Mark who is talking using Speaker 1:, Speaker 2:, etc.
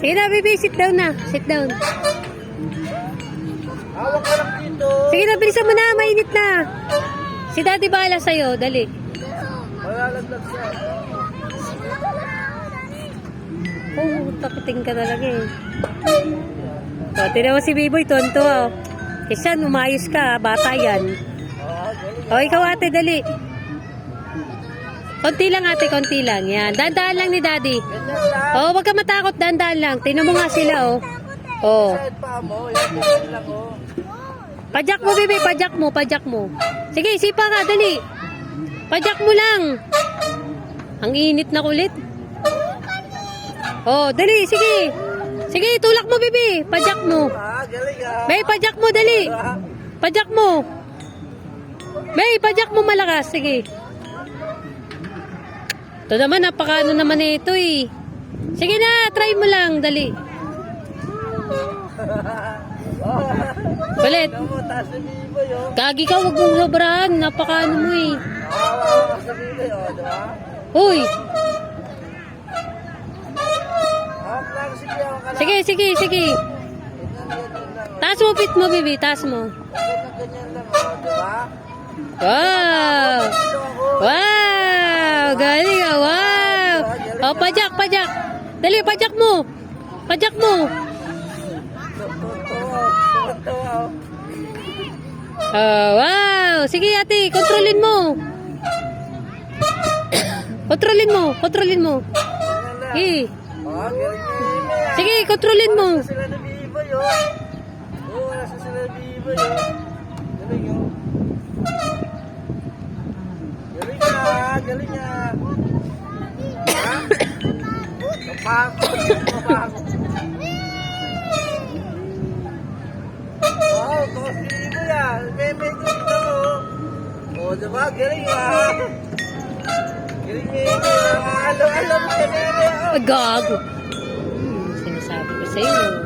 Speaker 1: Sige na, baby. Sit down na. Sit down.
Speaker 2: Hawak ka lang dito.
Speaker 1: Sige na, bilisan mo na. Mainit na. Si daddy bahala sa'yo. Dali.
Speaker 2: Malalaglag siya.
Speaker 1: Oh, takuting ka talaga eh. O, tinan mo si Biboy. Tonto oh. Isa, umayos ka. Bata yan. O, ikaw ate, dali. Konti lang ate, konti lang. Yan. Dandaan lang ni daddy.
Speaker 2: Ganyan lang.
Speaker 1: Oh, wag ka matakot. Dandaan lang. Tingnan mo nga sila oh. Oh.
Speaker 2: Side pa mo. Yan, ganyan lang oh.
Speaker 1: Pajak mo, bebe. Pajak mo, pajak mo. Sige, sipa ka. Dali. Pajak mo lang. Ang init na kulit. Oh, dali. Sige. Sige, tulak mo, bebe. Pajak mo.
Speaker 2: Galing ah.
Speaker 1: May, pajak mo, dali. Pajak mo. May, pajak mo malakas. Sige. Ito naman, napakaano naman ito eh. Sige na, try mo lang. Dali. Ulit.
Speaker 2: Taas na Biboy oh.
Speaker 1: Gagi ka, huwag mong sobrahan. Napakaano mo eh.
Speaker 2: Hawak ka sa Biboy oh. Diba?
Speaker 1: Uy.
Speaker 2: Hawak lang. Sige, hawak ka lang.
Speaker 1: Sige, sige, sige.
Speaker 2: Ganyan lang.
Speaker 1: Taas mo, pit mo, bibi. Taas mo.
Speaker 2: Ganyan lang oh. Diba?
Speaker 1: Wow.
Speaker 2: Dito ako.
Speaker 1: Wow. Galing ah. Wow. Oh, pajak, pajak. Dali, pajak mo. Pajak mo.
Speaker 2: Tawa oh.
Speaker 1: Oh, wow. Sige, ate. Kontrolin mo. Kontrolin mo. Kontrolin mo.
Speaker 2: Ganyan lang.
Speaker 1: Eh.
Speaker 2: Oh, galing niya.
Speaker 1: Sige, kontrolin mo.
Speaker 2: Wala sila na Biboy oh. Oh, wala sila na Biboy oh. Galing oh. Galing ah, galing ah. Ha? Napakot, napakot. Wow, tos Biboy ah. Meme ko dito oh. Oh, diba? Galing ah. Galing meme ah. Alam ka meme oh.
Speaker 1: Ay, gago. Sinasabi ko sa iyo.